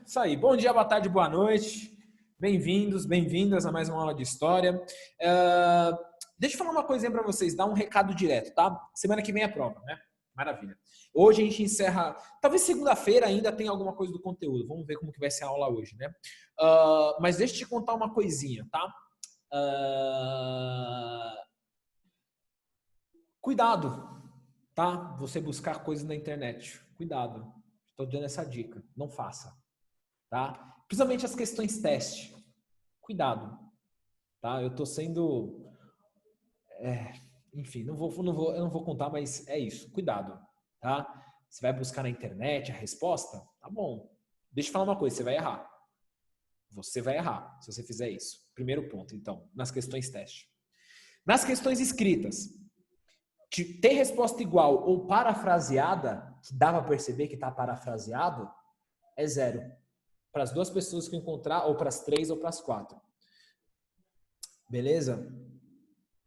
Isso aí. Bom dia, boa tarde, boa noite. Bem-vindos, bem-vindas a mais uma aula de história. Deixa eu falar uma coisinha para vocês, dar um recado direto, tá? Semana que vem é prova, né? Maravilha. Hoje a gente encerra, talvez segunda-feira ainda tenha alguma coisa do conteúdo. Vamos ver como que vai ser a aula hoje, né? Mas deixa eu te contar uma coisinha, tá? Cuidado, tá? Você buscar coisas na internet. Cuidado. Estou dando essa dica. Não faça, tá? Principalmente as questões teste. Cuidado, tá? Eu estou sendo... enfim, eu não vou contar, mas é isso. Cuidado, tá? Você vai buscar na internet a resposta? Tá bom. Deixa eu falar uma coisa, você vai errar. Você vai errar se você fizer isso. Primeiro ponto, então, nas questões teste. Nas questões escritas, ter resposta igual ou parafraseada, que dá para perceber que está parafraseado, é 0. Para as 2 pessoas que eu encontrar, ou para as 3 ou para as 4. Beleza?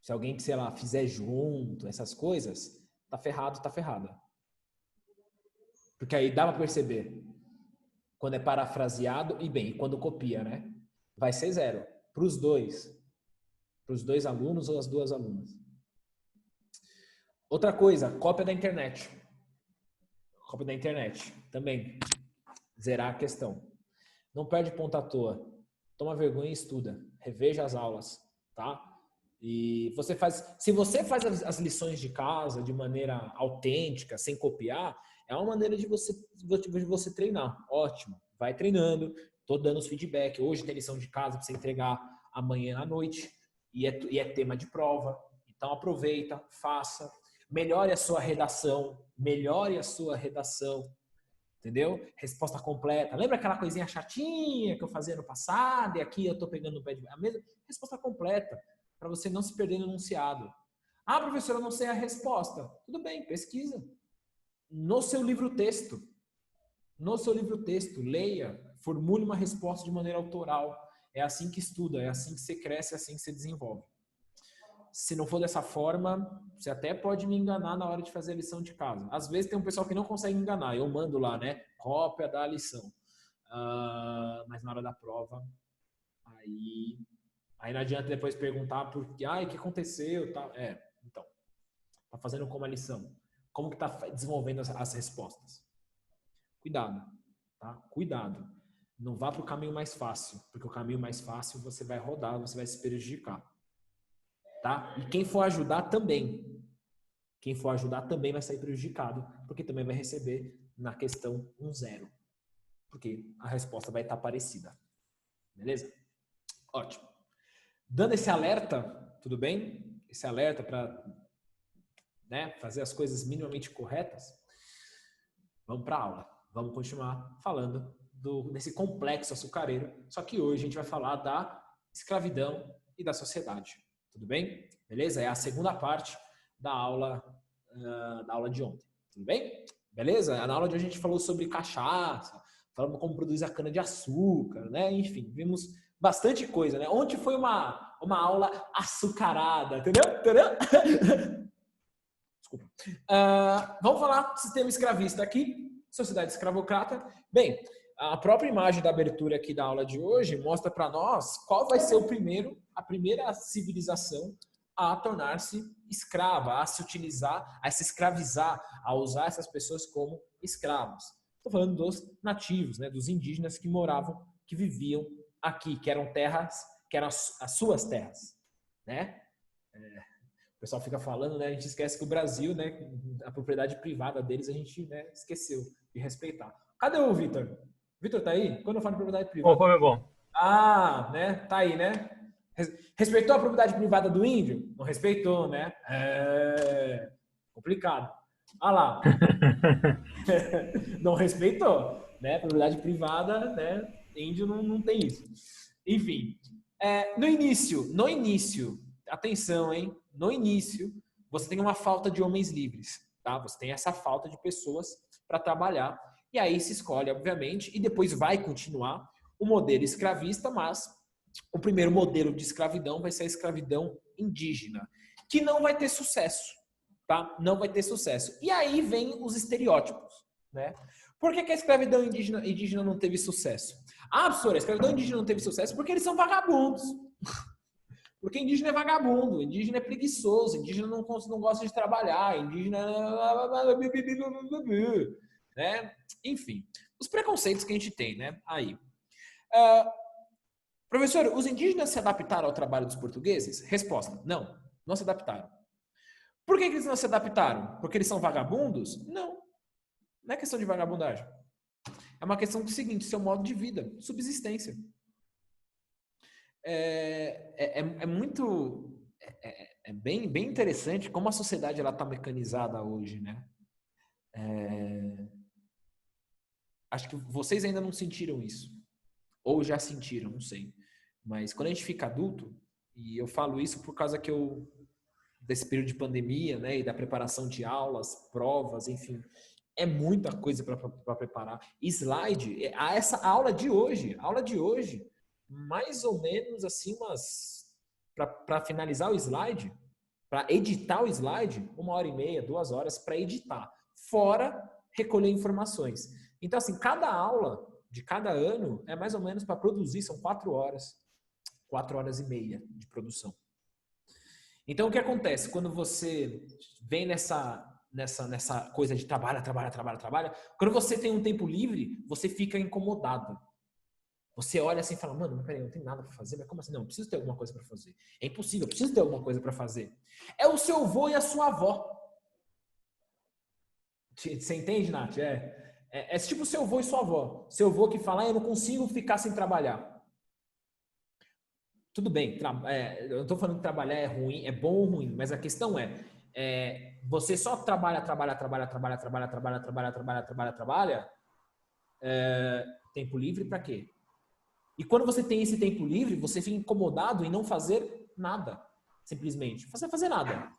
Se alguém, sei lá, fizer junto, essas coisas, tá ferrado, tá ferrada. Porque aí dá para perceber quando é parafraseado e bem, quando copia, né? Vai ser 0. Para os dois. Para os 2 alunos ou as 2 alunas. Outra coisa, cópia da internet. Cópia da internet. Também. Zerar a questão. Não perde ponto à toa. Toma vergonha e estuda. Reveja as aulas, tá? E você faz, se você faz as lições de casa de maneira autêntica, sem copiar, é uma maneira de você treinar. Ótimo. Vai treinando. Tô dando os feedback. Hoje tem lição de casa para você entregar amanhã à noite. E é tema de prova. Então aproveita, faça. Melhore a sua redação. Melhore a sua redação. Entendeu? Resposta completa. Lembra aquela coisinha chatinha que eu fazia no passado? E aqui eu tô pegando o pé de... A mesma resposta completa. Para você não se perder no enunciado. Ah, professor, eu não sei a resposta. Tudo bem, pesquisa. No seu livro-texto. No seu livro-texto, leia, formule uma resposta de maneira autoral. É assim que estuda, é assim que você cresce, é assim que você desenvolve. Se não for dessa forma, você até pode me enganar na hora de fazer a lição de casa. Às vezes tem um pessoal que não consegue enganar. Eu mando lá, né? Cópia da lição. Mas na hora da prova, aí não adianta depois perguntar por que, o que aconteceu, tá? Então, tá fazendo como a lição? Como que tá desenvolvendo as respostas? Cuidado, tá? Cuidado. Não vá para o caminho mais fácil, porque o caminho mais fácil você vai rodar, você vai se prejudicar, tá? E quem for ajudar também. Quem for ajudar também vai sair prejudicado, porque também vai receber na questão 0. Porque a resposta vai estar parecida. Beleza? Ótimo. Dando esse alerta, tudo bem? Esse alerta para, né, fazer as coisas minimamente corretas. Vamos para a aula. Vamos continuar falando desse complexo açucareiro. Só que hoje a gente vai falar da escravidão e da sociedade. Tudo bem? Beleza? É a segunda parte da aula de ontem. Tudo bem? Beleza? Na aula de hoje a gente falou sobre cachaça, falamos como produzir a cana-de-açúcar, né? Enfim, vimos bastante coisa, né? Ontem foi uma aula açucarada, entendeu? Desculpa. Vamos falar do sistema escravista aqui, sociedade escravocrata. Bem, a própria imagem da abertura aqui da aula de hoje mostra para nós qual vai ser a primeira civilização a tornar-se escrava, a se utilizar, a se escravizar, a usar essas pessoas como escravos. Estou falando dos nativos, né, dos indígenas que moravam, que viviam aqui, que eram terras, que eram as suas terras, né? O pessoal fica falando, né? A gente esquece que o Brasil, né? A propriedade privada deles a gente, né, esqueceu de respeitar. Cadê o Vitor? Vitor tá aí? Quando eu falo de propriedade privada? Opa, meu bom. Né? Tá aí, né? Respeitou a propriedade privada do índio? Não respeitou, né? Complicado. Olha lá. Não respeitou, né? Propriedade privada, né? Índio não tem isso. Enfim, no início, atenção, hein? No início, você tem uma falta de homens livres, tá? Você tem essa falta de pessoas para trabalhar. E aí se escolhe, obviamente, e depois vai continuar o modelo escravista, mas o primeiro modelo de escravidão vai ser a escravidão indígena, que não vai ter sucesso, tá? Não vai ter sucesso. E aí vem os estereótipos, né? Por que a escravidão indígena não teve sucesso? Ah, professor, a escravidão indígena não teve sucesso porque eles são vagabundos. Porque indígena é vagabundo, indígena é preguiçoso, indígena não gosta de trabalhar, indígena... Né? Enfim, os preconceitos que a gente tem, né? Aí. Professor, os indígenas se adaptaram ao trabalho dos portugueses? Resposta, não se adaptaram. Por que eles não se adaptaram? Porque eles são vagabundos? Não é questão de vagabundagem. É uma questão do seguinte, seu modo de vida, subsistência. É bem interessante como a sociedade ela está mecanizada hoje, né? Acho que vocês ainda não sentiram isso. Ou já sentiram, não sei. Mas quando a gente fica adulto, e eu falo isso por causa que desse período de pandemia, né, e da preparação de aulas, provas, enfim, é muita coisa para preparar. Slide, essa aula de hoje, mais ou menos assim para finalizar o slide, para editar o slide, 1h30, 2 horas para editar, fora recolher informações. Então assim, cada aula de cada ano é mais ou menos para produzir, são 4 horas, 4h30 de produção. Então, o que acontece? Quando você vem nessa coisa de trabalha, quando você tem um tempo livre, você fica incomodado. Você olha assim e fala, mano, mas peraí, eu não tenho nada para fazer, mas como assim? Não, eu preciso ter alguma coisa para fazer. É impossível, eu preciso ter alguma coisa para fazer. É o seu avô e a sua avó. Você entende, Nath? É tipo seu avô e sua avó. Seu avô que fala, eu não consigo ficar sem trabalhar. Tudo bem, eu não estou falando que trabalhar é ruim, é bom ou ruim, mas a questão você só trabalha, tempo livre para quê? E quando você tem esse tempo livre, você fica incomodado em não fazer nada, simplesmente. Fazer nada.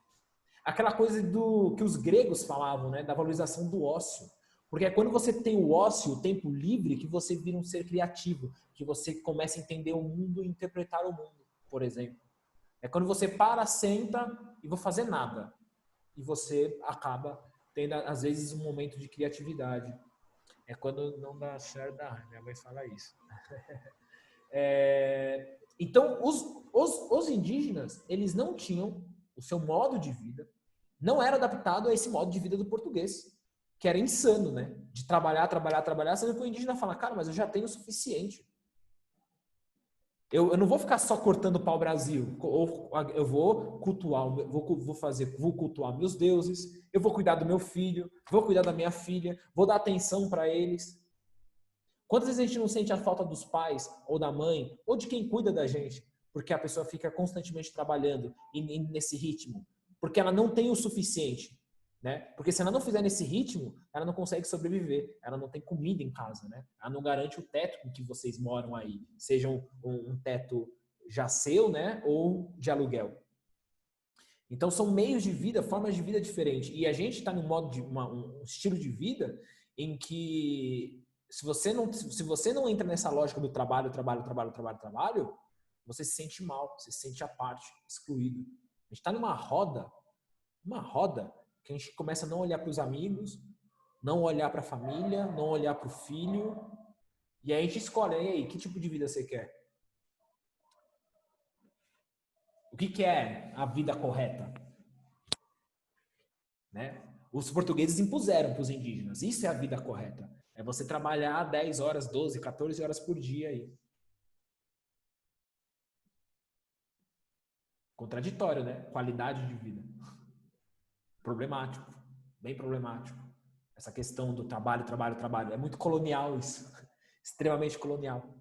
Aquela coisa que os gregos falavam, né, da valorização do ócio. Porque é quando você tem o ócio, o tempo livre, que você vira um ser criativo, que você começa a entender o mundo e interpretar o mundo, por exemplo. É quando você para, senta e vou fazer nada. E você acaba tendo, às vezes, um momento de criatividade. É quando não dá certo, minha mãe fala isso. Então, os indígenas, eles não tinham o seu modo de vida, não era adaptado a esse modo de vida do português, que era insano, né? De trabalhar, sendo que o indígena fala, cara, mas eu já tenho o suficiente. Eu não vou ficar só cortando pau Brasil. Eu vou cultuar, vou cultuar meus deuses, eu vou cuidar do meu filho, vou cuidar da minha filha, vou dar atenção para eles. Quantas vezes a gente não sente a falta dos pais, ou da mãe, ou de quem cuida da gente, porque a pessoa fica constantemente trabalhando e nesse ritmo, porque ela não tem o suficiente, né? Porque se ela não fizer nesse ritmo, ela não consegue sobreviver, ela não tem comida em casa, né? Ela não garante o teto com que vocês moram aí, seja um teto já seu, né? Ou de aluguel. Então são meios de vida, formas de vida diferentes. E a gente está num modo de um estilo de vida em que se você não entra nessa lógica do trabalho, você se sente mal, você se sente à parte, excluído. A gente está numa roda que a gente começa a não olhar para os amigos, não olhar para a família, não olhar para o filho, e aí a gente escolhe, e aí, que tipo de vida você quer? O que é a vida correta? Né? Os portugueses impuseram para os indígenas, isso é a vida correta. É você trabalhar 10 horas, 12, 14 horas por dia aí. Contraditório, né? Qualidade de vida. Problemático, bem problemático. Essa questão do trabalho. É muito colonial isso. Extremamente colonial.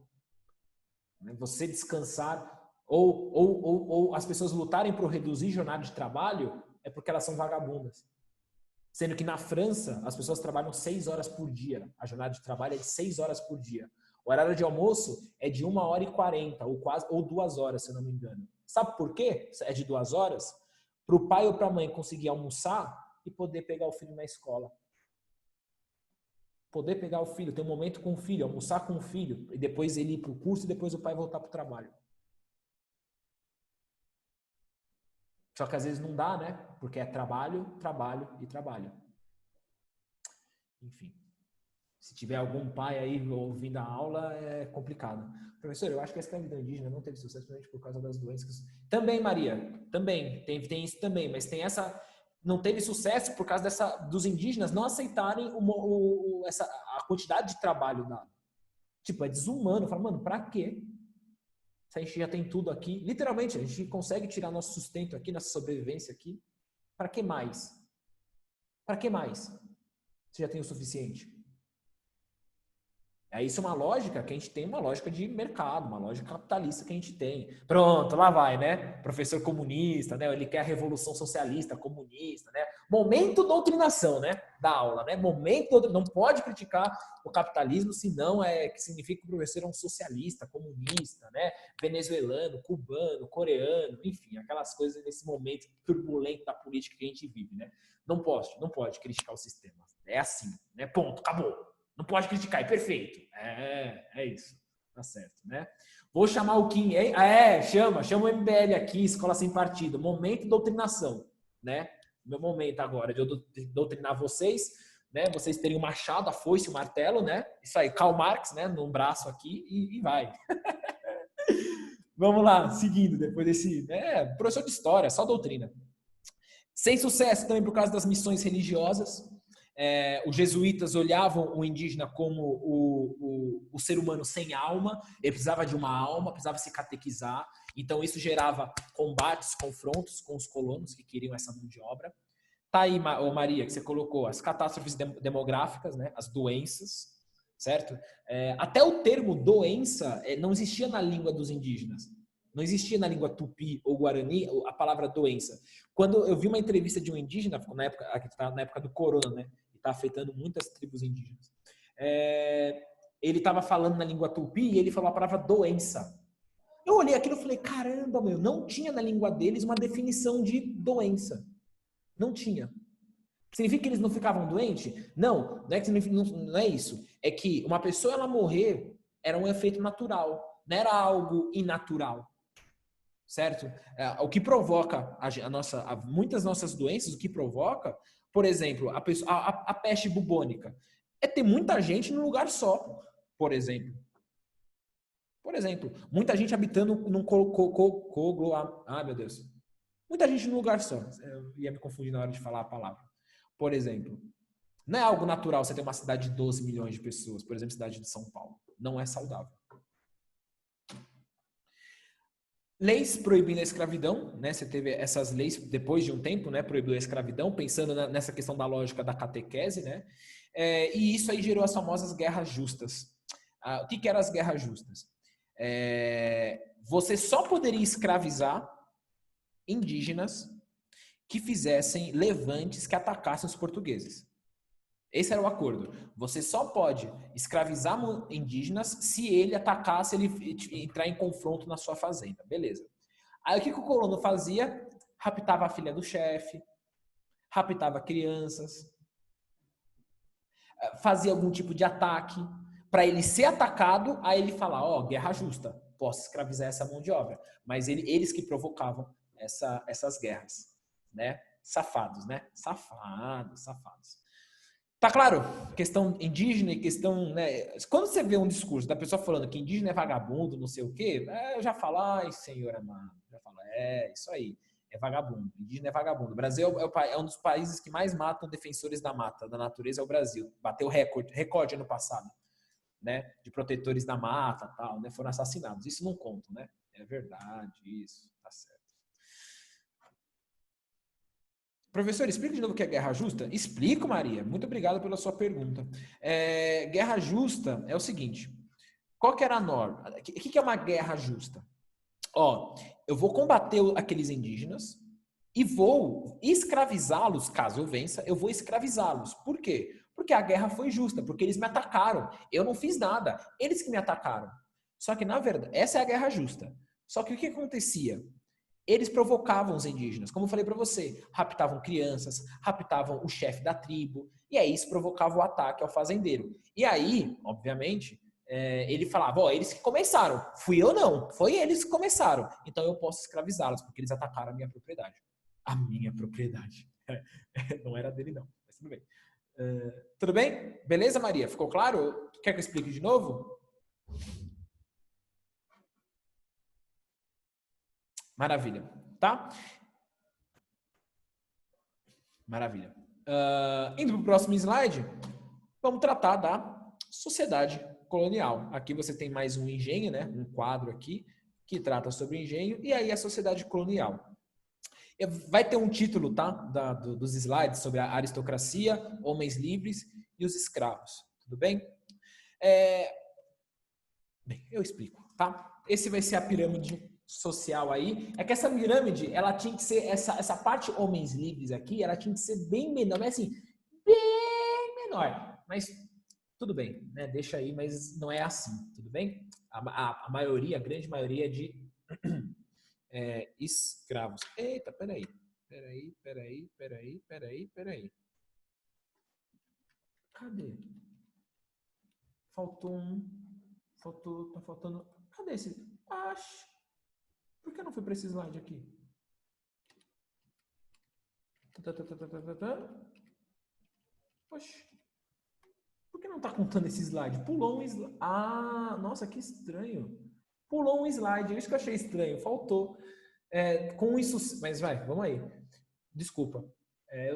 Você descansar ou as pessoas lutarem por reduzir jornada de trabalho é porque elas são vagabundas. Sendo que na França, as pessoas trabalham 6 horas por dia. A jornada de trabalho é de 6 horas por dia. O horário de almoço é de 1h40, ou 2 horas, se eu não me engano. Sabe por quê? É de 2 horas? Para o pai ou para a mãe conseguir almoçar e poder pegar o filho na escola. Poder pegar o filho, ter um momento com o filho, almoçar com o filho, e depois ele ir para o curso e depois o pai voltar para o trabalho. Só que às vezes não dá, né? Porque é trabalho, trabalho e trabalho. Enfim. Se tiver algum pai aí ouvindo a aula, é complicado. Professor, eu acho que a escravidão indígena não teve sucesso principalmente por causa das doenças. Também, Maria, também, tem isso também, mas tem essa... Não teve sucesso por causa dos indígenas não aceitarem a quantidade de trabalho dado. Tipo, é desumano. Fala, mano, pra quê? Se a gente já tem tudo aqui. Literalmente, a gente consegue tirar nosso sustento aqui, nossa sobrevivência aqui. Pra que mais? Pra que mais? Você já tem o suficiente. Isso é uma lógica que a gente tem, uma lógica de mercado, uma lógica capitalista que a gente tem. Pronto, lá vai, né? Professor comunista, né? Ele quer a revolução socialista, comunista, né? Momento doutrinação, né? Da aula, né? Não pode criticar o capitalismo, senão que significa que o professor é um socialista, comunista, né? Venezuelano, cubano, coreano, enfim, aquelas coisas nesse momento turbulento da política que a gente vive, né? Não pode criticar o sistema. É assim, né? Ponto, acabou. Não pode criticar, é perfeito. É isso. Tá certo, né? Vou chamar o Kim, hein? Chama o MBL aqui, Escola Sem Partido. Momento doutrinação, né? Meu momento agora de eu doutrinar vocês, né? Vocês terem o machado, a foice, o martelo, né? Isso aí, Karl Marx, né? Num braço aqui e vai. Vamos lá, seguindo, depois desse... professor de história, só doutrina. Sem sucesso também por causa das missões religiosas. Os jesuítas olhavam o indígena como o ser humano sem alma, ele precisava de uma alma, precisava se catequizar, então isso gerava combates, confrontos com os colonos que queriam essa mão de obra. Tá aí, Maria, que você colocou as catástrofes demográficas, né, as doenças, certo? Até o termo doença não existia na língua dos indígenas, não existia na língua tupi ou guarani a palavra doença. Quando eu vi uma entrevista de um indígena, na época do corona, né? Está afetando muitas tribos indígenas. Ele estava falando na língua tupi e ele falou a palavra doença. Eu olhei aquilo e falei, caramba, não tinha na língua deles uma definição de doença. Não tinha. Significa que eles não ficavam doentes? Não, não é isso. É que uma pessoa ela morrer era um efeito natural, não era algo inatural. Certo? O que provoca muitas nossas doenças, o que provoca, por exemplo, a peste bubônica, é ter muita gente num lugar só, por exemplo. Muita gente habitando num meu Deus. Muita gente num lugar só. Eu ia me confundir na hora de falar a palavra. Por exemplo, não é algo natural você ter uma cidade de 12 milhões de pessoas, por exemplo, cidade de São Paulo. Não é saudável. Leis proibindo a escravidão, né? Você teve essas leis depois de um tempo, né? Proibiu a escravidão, pensando nessa questão da lógica da catequese, né? E isso aí gerou as famosas guerras justas. O que eram as guerras justas? Você só poderia escravizar indígenas que fizessem levantes que atacassem os portugueses. Esse era o acordo. Você só pode escravizar indígenas se ele atacasse, ele entrar em confronto na sua fazenda. Beleza. Aí o que o colono fazia? Raptava a filha do chefe, raptava crianças, fazia algum tipo de ataque para ele ser atacado, aí ele falar, guerra justa, posso escravizar essa mão de obra. Mas eles que provocavam essas guerras, né? Safados, né? Safados. Tá claro? Questão indígena e questão, né? Quando você vê um discurso da pessoa falando que indígena é vagabundo, não sei o quê, eu já falo, ai, senhor amado, já falo, isso aí, é vagabundo, indígena é vagabundo. O Brasil é um dos países que mais matam defensores da mata, da natureza, é o Brasil. Bateu recorde ano passado, né? De protetores da mata, tal, né? Foram assassinados. Isso não conta, né? É verdade, isso, tá certo. Professor, explica de novo o que é guerra justa? Explico, Maria. Muito obrigado pela sua pergunta. Guerra justa é o seguinte. Qual que era a norma? O que é uma guerra justa? Eu vou combater aqueles indígenas e vou escravizá-los, caso eu vença, eu vou escravizá-los. Por quê? Porque a guerra foi justa, porque eles me atacaram. Eu não fiz nada. Eles que me atacaram. Só que, na verdade, essa é a guerra justa. Só que o que acontecia? Eles provocavam os indígenas, como eu falei para você, raptavam crianças, raptavam o chefe da tribo, e aí isso provocava o ataque ao fazendeiro. E aí, obviamente, ele falava, eles que começaram, fui eu não, foi eles que começaram, então eu posso escravizá-los, porque eles atacaram a minha propriedade. A minha propriedade. Não era dele não, mas tudo bem. Tudo bem? Beleza, Maria? Ficou claro? Quer que eu explique de novo? Maravilha, tá? Maravilha. Indo para o próximo slide, vamos tratar da sociedade colonial. Aqui você tem mais um engenho, né? Um quadro aqui que trata sobre engenho, e aí a sociedade colonial. Vai ter um título, tá? Dos slides sobre a aristocracia, homens livres e os escravos. Tudo bem? Bem, eu explico, tá? Esse vai ser a pirâmide social aí. É que essa pirâmide, ela tinha que ser, essa parte homens livres aqui, ela tinha que ser bem menor, mas assim, bem menor. Mas tudo bem, né? Deixa aí, mas não é assim, tudo bem? A maioria, a grande maioria é de escravos. Eita, peraí. Peraí. Cadê? Faltou um. Tá faltando. Cadê esse? Acho. Por que não foi para esse slide aqui? Oxe. Por que não tá contando esse slide? Pulou um slide. Ah, nossa, que estranho. Pulou um slide. É isso que eu achei estranho. Faltou. Com isso. Mas vai, vamos aí. Desculpa.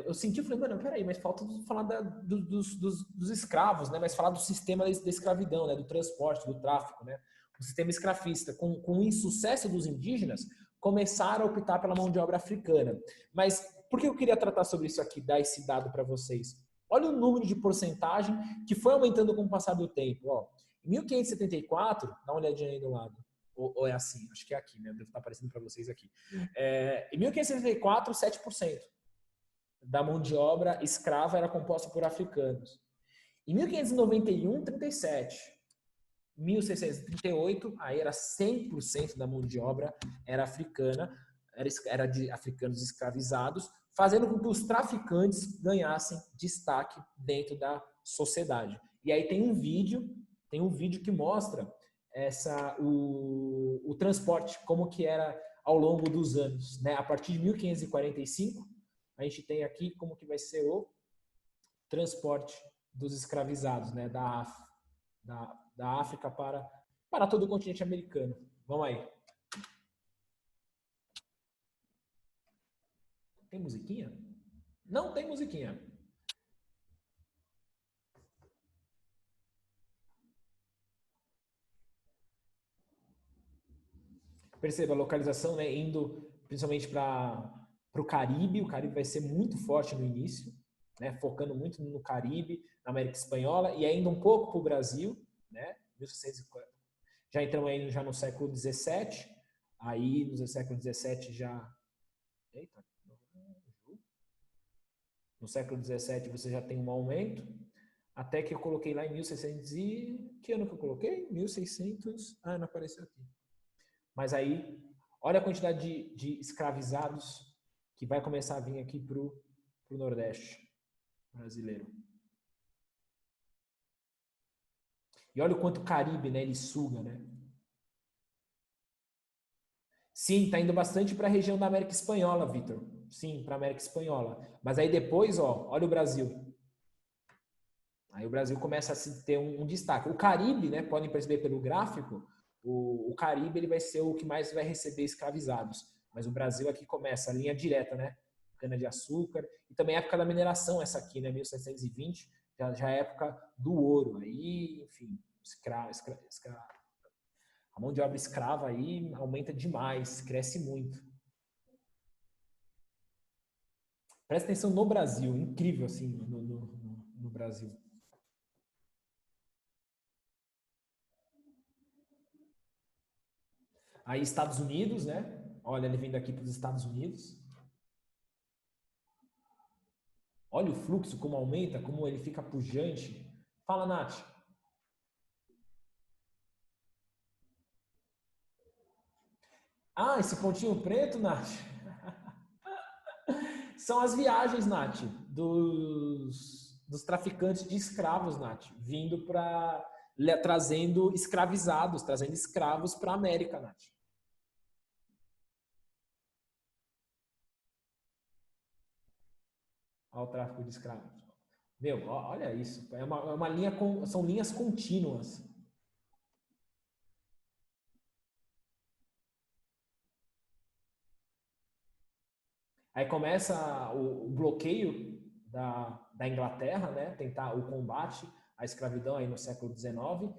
Eu senti, falei, mano, peraí, mas falta falar dos escravos, né? Mas falar do sistema da escravidão, né? Do transporte, do tráfico, né? O sistema escravista. Com o insucesso dos indígenas, começaram a optar pela mão de obra africana. Mas por que eu queria tratar sobre isso aqui, dar esse dado para vocês? Olha o número de porcentagem que foi aumentando com o passar do tempo. Ó, em 1574, dá uma olhadinha aí do lado. Ou é assim? Acho que é aqui, né? Deve estar aparecendo para vocês aqui. Em 1564, 7% da mão de obra escrava era composta por africanos. Em 1591, 37%. 1638, aí era 100% da mão de obra era africana, era de africanos escravizados, fazendo com que os traficantes ganhassem destaque dentro da sociedade. E aí tem um vídeo que mostra o transporte, como que era ao longo dos anos, né? A partir de 1545, a gente tem aqui como que vai ser o transporte dos escravizados, né? Da África para todo o continente americano. Vamos aí. Tem musiquinha? Não tem musiquinha. Perceba a localização, né? Indo principalmente para o Caribe. O Caribe vai ser muito forte no início, né? Focando muito no Caribe, na América Espanhola e ainda um pouco para o Brasil, né? 1640. Já entramos aí já no século XVII. Aí no século XVII já... Eita. No século XVII você já tem um aumento, até que eu coloquei lá em 1600 e... Que ano que eu coloquei? 1600... Ah, não apareceu aqui. Mas aí, olha a quantidade de escravizados que vai começar a vir aqui pro Nordeste brasileiro. E olha o quanto o Caribe, né, ele suga, né? Sim, tá indo bastante para a região da América Espanhola, Vitor. Sim, para a América Espanhola. Mas aí depois, ó, olha o Brasil. Aí o Brasil começa a ter um destaque. O Caribe, né, podem perceber pelo gráfico, o Caribe ele vai ser o que mais vai receber escravizados. Mas o Brasil aqui começa a linha direta, né? Cana-de-açúcar. E também a época da mineração, essa aqui, né? 1720, já é a época do ouro. Aí, enfim, a mão de obra escrava aí aumenta demais, cresce muito. Presta atenção no Brasil, incrível assim no Brasil. Aí Estados Unidos, né? Olha ele vindo aqui para os Estados Unidos. Olha o fluxo, como aumenta, como ele fica pujante. Fala, Nath. Ah, esse pontinho preto, Nath? São as viagens, Nath, dos traficantes de escravos, Nath, vindo para... trazendo escravizados, trazendo escravos para a América, Nath. Ao tráfico de escravos. Meu, olha isso. É uma linha são linhas contínuas. Aí começa o bloqueio da Inglaterra, né? Tentar o combate à escravidão aí no século XIX.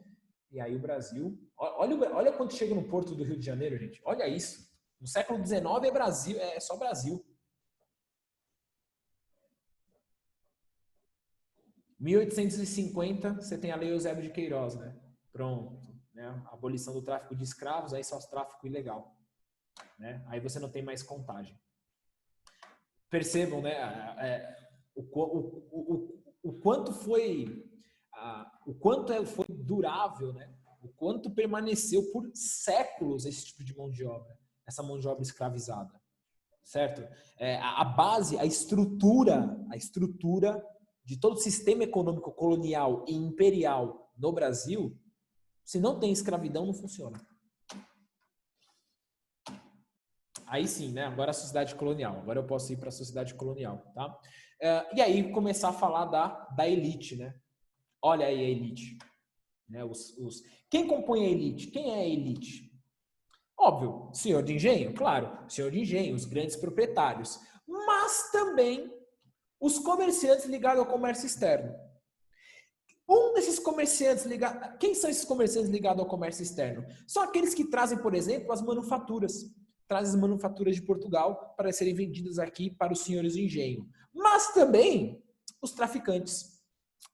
E aí o Brasil... Olha quando chega no porto do Rio de Janeiro, gente. Olha isso. No século XIX é Brasil, é só Brasil. 1850, você tem a Lei Eusébio de Queiroz, né? Pronto. Né? A abolição do tráfico de escravos, aí só o tráfico ilegal. Né? Aí você não tem mais contagem. Percebam, né? O quanto foi foi durável, né? O quanto permaneceu por séculos esse tipo de mão de obra, essa mão de obra escravizada, certo? A base, a estrutura de todo o sistema econômico colonial e imperial no Brasil, se não tem escravidão, não funciona. Aí sim, né? Agora a sociedade colonial. Agora eu posso ir para a sociedade colonial, tá? E aí começar a falar da elite, né? Olha aí a elite. Né? Quem compõe a elite? Quem é a elite? Óbvio, senhor de engenho, claro, senhor de engenho, os grandes proprietários, mas também os comerciantes ligados ao comércio externo. Um desses comerciantes ligados... Quem são esses comerciantes ligados ao comércio externo? São aqueles que trazem, por exemplo, as manufaturas. Trazem as manufaturas de Portugal para serem vendidas aqui para os senhores de engenho. Mas também os traficantes.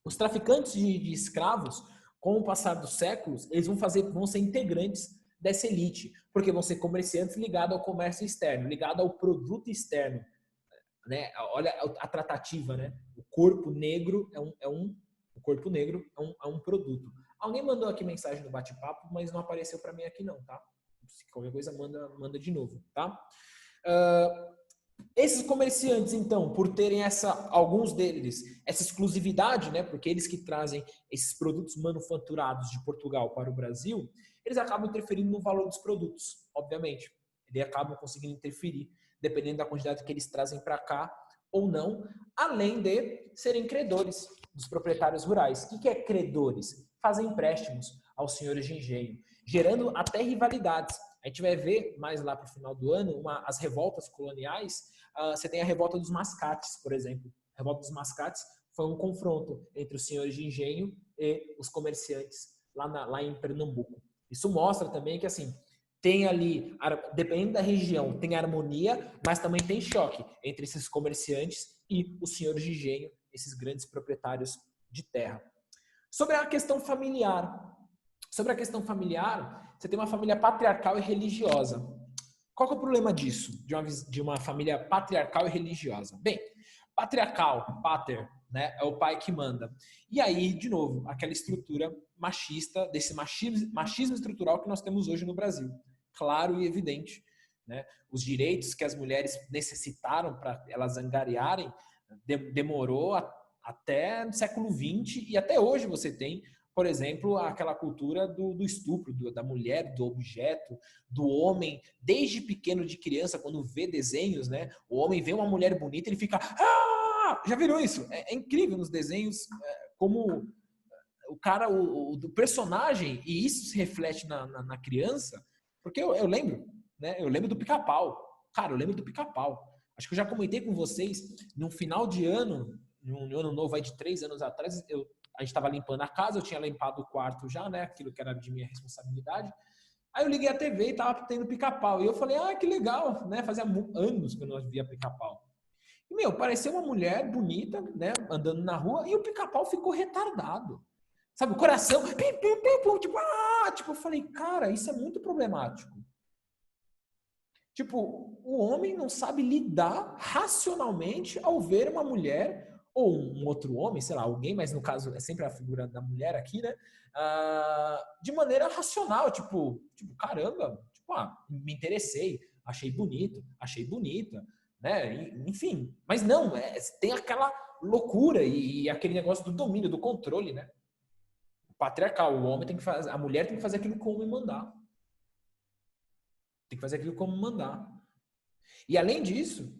Os traficantes de escravos, com o passar dos séculos, eles vão ser integrantes dessa elite, porque vão ser comerciantes ligados ao comércio externo, ligados ao produto externo. Né? Olha a tratativa, né? O corpo negro o corpo negro é um produto. Alguém mandou aqui mensagem no bate-papo, mas não apareceu para mim aqui não, tá? Se qualquer coisa, manda de novo, tá? Esses comerciantes, então, por terem alguns deles, essa exclusividade, né? Porque eles que trazem esses produtos manufaturados de Portugal para o Brasil, eles acabam interferindo no valor dos produtos, obviamente. Eles acabam conseguindo interferir, dependendo da quantidade que eles trazem para cá ou não, além de serem credores dos proprietários rurais. O que é credores? Fazem empréstimos aos senhores de engenho, gerando até rivalidades. A gente vai ver mais lá para o final do ano as revoltas coloniais. Você tem a revolta dos mascates, por exemplo. A revolta dos mascates foi um confronto entre os senhores de engenho e os comerciantes lá em Pernambuco. Isso mostra também que, assim, tem ali, dependendo da região, tem harmonia, mas também tem choque entre esses comerciantes e os senhores de engenho, esses grandes proprietários de terra. Sobre a questão familiar. Você tem uma família patriarcal e religiosa. Qual que é o problema disso, de uma família patriarcal e religiosa? Bem, patriarcal, pater, né, é o pai que manda. E aí, de novo, aquela estrutura machista, desse machismo estrutural que nós temos hoje no Brasil. Claro e evidente. Né? Os direitos que as mulheres necessitaram para elas angariarem demorou até o século XX e até hoje você tem, por exemplo, aquela cultura do estupro, da mulher, do objeto, do homem, desde pequeno, de criança, quando vê desenhos, né? O homem vê uma mulher bonita, ele fica... Ah! Já viram isso? É incrível nos desenhos como o cara, do personagem, e isso se reflete na criança, porque eu lembro, né? Eu lembro do Pica-Pau. Cara, eu lembro do Pica-Pau. Acho que eu já comentei com vocês, no final de ano, no ano novo aí de 3 anos atrás, a gente estava limpando a casa, eu tinha limpado o quarto já, né? Aquilo que era de minha responsabilidade. Aí eu liguei a TV e tava tendo Pica-Pau. E eu falei, que legal, né? Fazia anos que eu não via Pica-Pau. E, meu, pareceu uma mulher bonita, né? Andando na rua, e o Pica-Pau ficou retardado. Sabe, o coração, pim, pim, pim, pum, tipo, eu falei, cara, isso é muito problemático. Tipo, o homem não sabe lidar racionalmente ao ver uma mulher ou um outro homem, sei lá, alguém, mas no caso é sempre a figura da mulher aqui, né? De maneira racional, tipo, caramba, tipo, me interessei, achei bonito, achei bonita, né? Enfim, mas não, tem aquela loucura e aquele negócio do domínio, do controle, né? Patriarcal, o homem tem que fazer, a mulher tem que fazer aquilo que o homem mandar. Tem que fazer aquilo como mandar. E além disso,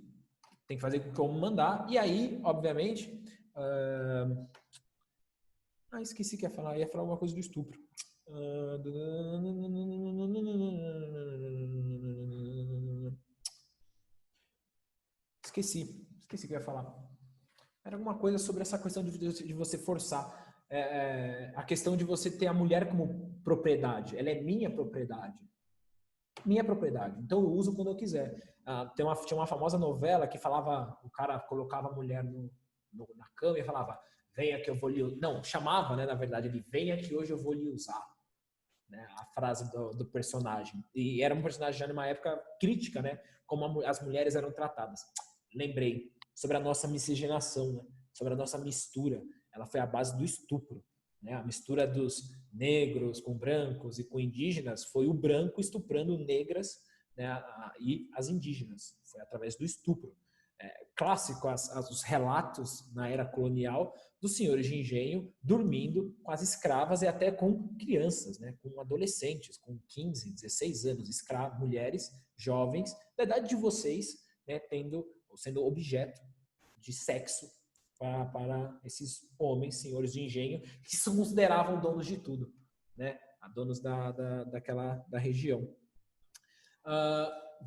tem que fazer o que o homem mandar. E aí, obviamente, Esqueci que ia falar. Ia falar alguma coisa do estupro. Esqueci o que eu ia falar. Era alguma coisa sobre essa questão de você forçar. A questão de você ter a mulher como propriedade. Ela é minha propriedade. Minha propriedade. Então eu uso quando eu quiser. Tinha uma famosa novela que falava, o cara colocava a mulher na cama e falava, venha que eu vou lhe... Não, chamava, né, na verdade, ele, venha que hoje eu vou lhe usar. Né, a frase do personagem. E era um personagem já numa época crítica, né, como as mulheres eram tratadas. Lembrei, sobre a nossa miscigenação, né, sobre a nossa mistura. Ela foi a base do estupro. Né, a mistura dos negros com brancos e com indígenas foi o branco estuprando negras, né, e as indígenas. Foi através do estupro. Clássico os relatos na era colonial dos senhores de engenho dormindo com as escravas e até com crianças, né, com adolescentes, com 15, 16 anos, mulheres jovens, da idade de vocês, né, sendo objeto de sexo para esses homens, senhores de engenho, que se consideravam donos de tudo, né, donos da região.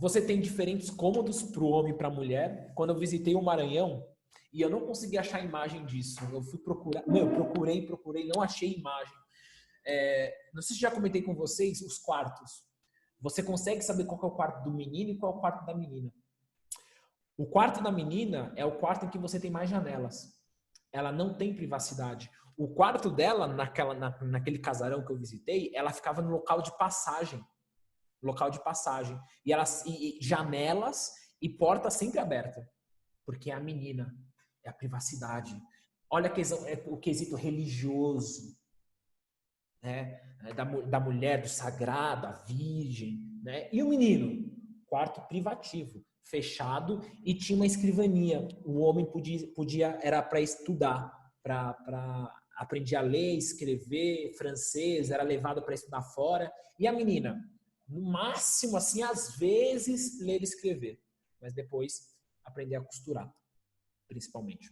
Você tem diferentes cômodos para o homem e para a mulher. Quando eu visitei o Maranhão, e eu não consegui achar imagem disso, eu fui procurar, procurei, não achei imagem. Não sei se já comentei com vocês os quartos. Você consegue saber qual é o quarto do menino e qual é o quarto da menina. O quarto da menina é o quarto em que você tem mais janelas. Ela não tem privacidade. O quarto dela, naquele casarão que eu visitei, ela ficava no local de passagem. E janelas e porta sempre aberta. Porque é a menina, é a privacidade. Olha o quesito religioso, né? Da mulher, do sagrado, a virgem, né? E o menino? Quarto privativo, fechado, e tinha uma escrivania. O homem podia era para estudar, para aprender a ler, escrever francês, era levado para estudar fora. E a menina? No máximo, assim, às vezes, ler e escrever. Mas depois, aprender a costurar, principalmente.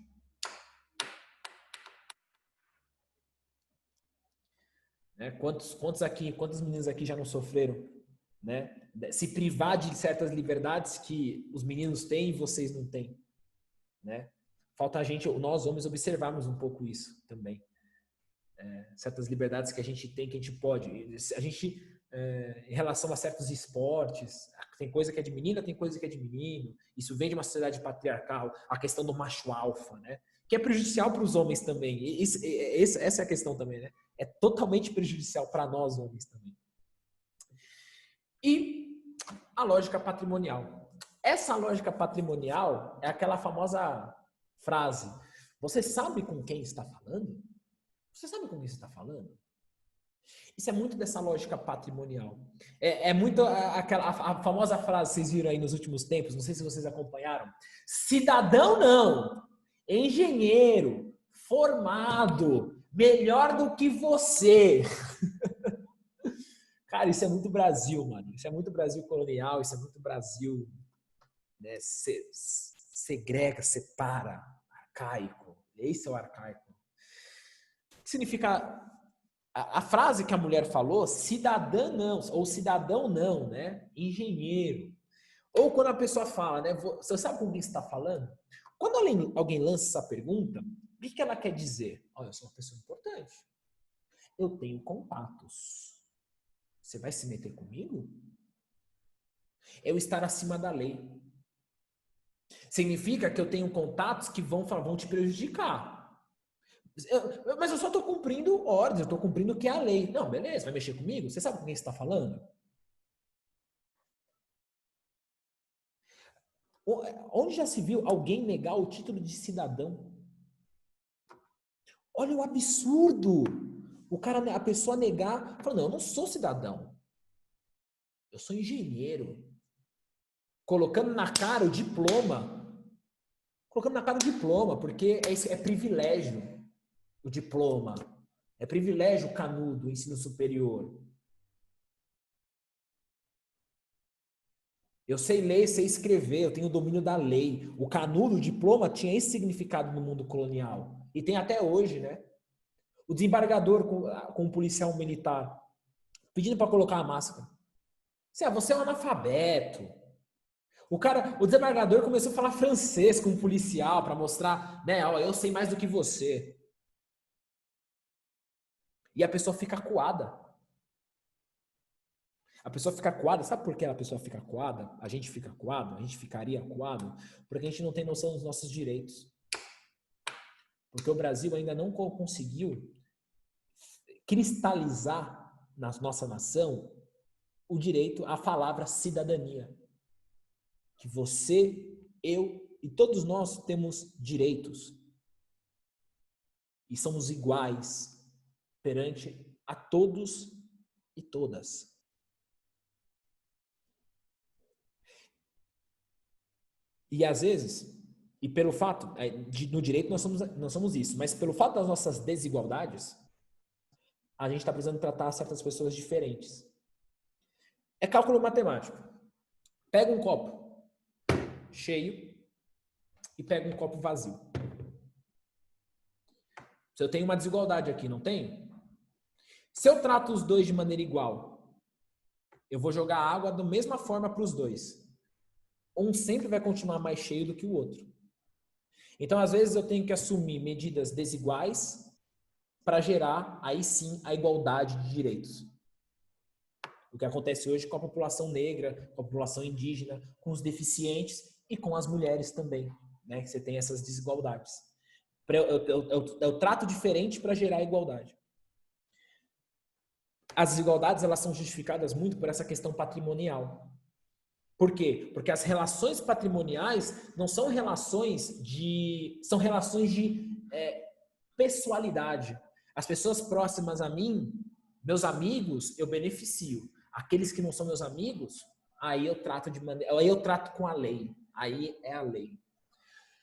Né? Quantos meninos aqui já não sofreram? Né? Se privar de certas liberdades que os meninos têm e vocês não têm. Né? Falta nós homens, observarmos um pouco isso também. Certas liberdades que a gente tem, que a gente pode. Em relação a certos esportes, tem coisa que é de menina, tem coisa que é de menino. Isso vem de uma sociedade patriarcal, a questão do macho alfa, né? Que é prejudicial para os homens também. Essa é a questão também, né? É totalmente prejudicial para nós homens também. E a lógica patrimonial. Essa lógica patrimonial é aquela famosa frase: você sabe com quem está falando? Você sabe com quem você está falando? Isso é muito dessa lógica patrimonial. É muito a famosa frase, vocês viram aí nos últimos tempos, não sei se vocês acompanharam. Cidadão não, engenheiro, formado, melhor do que você. Cara, isso é muito Brasil, mano. Isso é muito Brasil colonial, isso é muito Brasil, né, segrega, separa, arcaico. Esse é o arcaico. O que significa... A frase que a mulher falou, cidadã não, ou cidadão não, né? Engenheiro. Ou quando a pessoa fala, né? Você sabe com quem você está falando? Quando alguém lança essa pergunta, o que ela quer dizer? Olha, eu sou uma pessoa importante. Eu tenho contatos. Você vai se meter comigo? Eu estar acima da lei. Significa que eu tenho contatos que vão te prejudicar. Mas eu só estou cumprindo ordens, eu estou cumprindo o que é a lei. Não, beleza, vai mexer comigo? Você sabe com quem você está falando? Onde já se viu alguém negar o título de cidadão? Olha o absurdo! A pessoa negar, falando, não, eu não sou cidadão. Eu sou engenheiro. Colocando na cara o diploma. Porque é privilégio o diploma. É privilégio o canudo, o ensino superior. Eu sei ler, sei escrever, eu tenho o domínio da lei. O canudo, o diploma, tinha esse significado no mundo colonial. E tem até hoje, né? O desembargador com um policial militar pedindo para colocar a máscara. Você é um analfabeto. O desembargador começou a falar francês com um policial para mostrar, né? Ó, eu sei mais do que você. E a pessoa fica acuada. A pessoa fica acuada. Sabe por que a pessoa fica acuada? A gente fica acuado? A gente ficaria acuado? Porque a gente não tem noção dos nossos direitos. Porque o Brasil ainda não conseguiu cristalizar na nossa nação o direito à palavra cidadania. Que você, eu e todos nós temos direitos. E somos iguais perante a todos e todas. E às vezes, e pelo fato, no direito nós somos isso, mas pelo fato das nossas desigualdades, a gente está precisando tratar certas pessoas diferentes. É cálculo matemático. Pega um copo cheio e pega um copo vazio. Se eu tenho uma desigualdade aqui, não tenho? Se eu trato os dois de maneira igual, eu vou jogar água da mesma forma para os dois. Um sempre vai continuar mais cheio do que o outro. Então, às vezes, eu tenho que assumir medidas desiguais para gerar, aí sim, a igualdade de direitos. O que acontece hoje com a população negra, com a população indígena, com os deficientes e com as mulheres também, né? Que você tem essas desigualdades. Eu trato diferente para gerar igualdade. As desigualdades, elas são justificadas muito por essa questão patrimonial. Por quê? Porque as relações patrimoniais não são relações de... São relações de pessoalidade. As pessoas próximas a mim, meus amigos, eu beneficio. Aqueles que não são meus amigos, aí eu trato com a lei. Aí é a lei.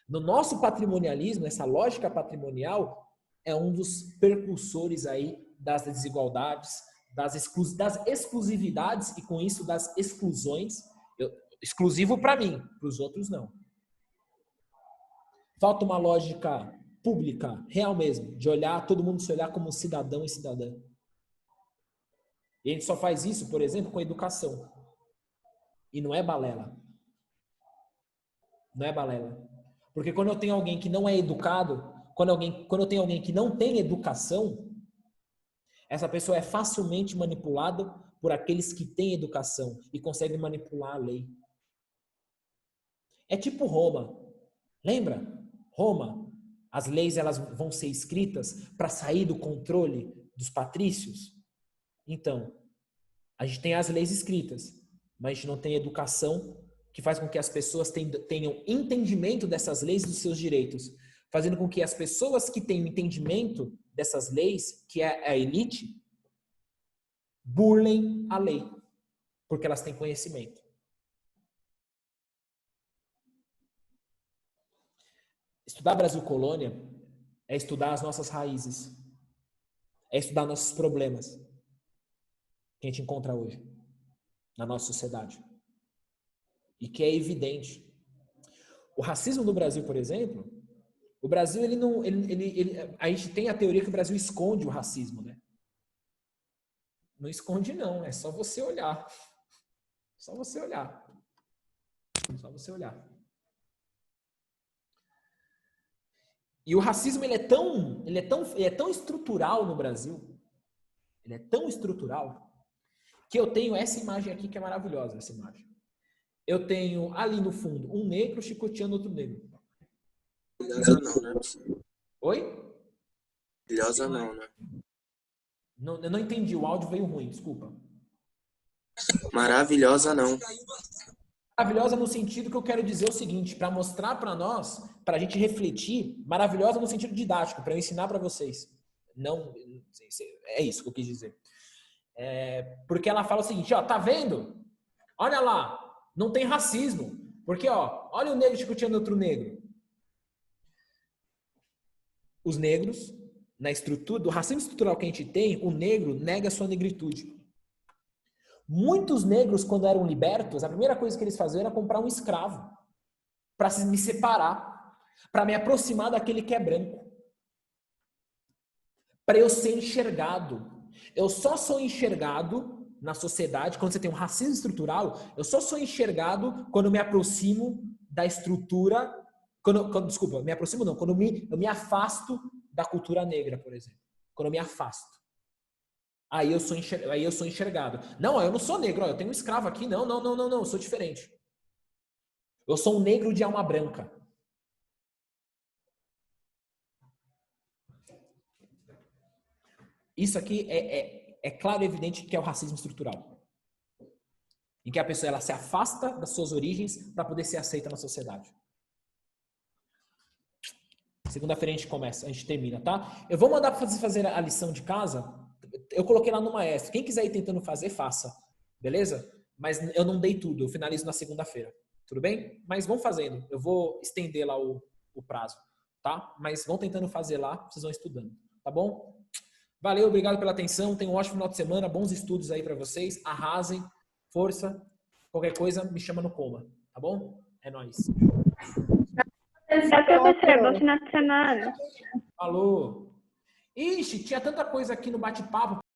No nosso patrimonialismo, essa lógica patrimonial é um dos percursores aí das desigualdades, das exclusividades e com isso das exclusões. Exclusivo para mim, para os outros não. Falta uma lógica pública, real mesmo, de olhar, todo mundo se olhar como cidadão e cidadã. E a gente só faz isso, por exemplo, com a educação. E não é balela. Não é balela. Porque quando eu tenho alguém que não é educado, quando eu tenho alguém que não tem educação, essa pessoa é facilmente manipulada por aqueles que têm educação e conseguem manipular a lei. É tipo Roma. Lembra? Roma, as leis elas vão ser escritas para sair do controle dos patrícios. Então, a gente tem as leis escritas, mas a gente não tem educação que faz com que as pessoas tenham entendimento dessas leis e dos seus direitos, fazendo com que as pessoas que têm entendimento dessas leis, que é a elite, burlem a lei, porque elas têm conhecimento. Estudar Brasil Colônia é estudar as nossas raízes, é estudar nossos problemas que a gente encontra hoje na nossa sociedade e que é evidente. O racismo no Brasil, por exemplo, o Brasil a gente tem a teoria que o Brasil esconde o racismo, né? Não esconde não, é só você olhar. Só você olhar. Só você olhar. E o racismo ele é tão estrutural no Brasil, ele é tão estrutural, que eu tenho essa imagem aqui que é maravilhosa, essa imagem. Eu tenho ali no fundo um negro chicoteando outro negro. Maravilhosa não, né? Oi? Maravilhosa não, né? Não, eu não entendi, o áudio veio ruim, desculpa. Maravilhosa não. Maravilhosa no sentido que eu quero dizer o seguinte, para mostrar para nós, para a gente refletir, maravilhosa no sentido didático, para eu ensinar para vocês. Não, é isso que eu quis dizer. Porque ela fala o seguinte, ó, tá vendo? Olha lá, não tem racismo. Porque, ó, olha o negro chicoteando outro negro. Os negros, na estrutura, do racismo estrutural que a gente tem, o negro nega a sua negritude. Muitos negros, quando eram libertos, a primeira coisa que eles faziam era comprar um escravo para me separar, para me aproximar daquele que é branco. para eu ser enxergado. Eu só sou enxergado na sociedade, quando você tem um racismo estrutural, eu só sou enxergado quando eu me aproximo da estrutura, desculpa, me aproximo não, quando eu me afasto da cultura negra, por exemplo. Quando eu me afasto. Aí eu sou enxergado. Não, eu não sou negro, eu tenho um escravo aqui. Não, eu sou diferente. Eu sou um negro de alma branca. Isso aqui é claro e evidente que é o racismo estrutural. Em que a pessoa ela se afasta das suas origens para poder ser aceita na sociedade. Segunda-feira a gente começa, a gente termina, tá? Eu vou mandar para você fazer a lição de casa. Eu coloquei lá no Maestro. Quem quiser ir tentando fazer, faça. Beleza? Mas eu não dei tudo. Eu finalizo na segunda-feira. Tudo bem? Mas vão fazendo. Eu vou estender lá o prazo, tá? Mas vão tentando fazer lá, vocês vão estudando. Tá bom? Valeu, obrigado pela atenção. Tenham um ótimo final de semana. Bons estudos aí para vocês. Arrasem. Força. Qualquer coisa, me chama no coma. Tá bom? É nóis. Tchau, professor. Bom final de semana. Falou. Ixi, tinha tanta coisa aqui no bate-papo.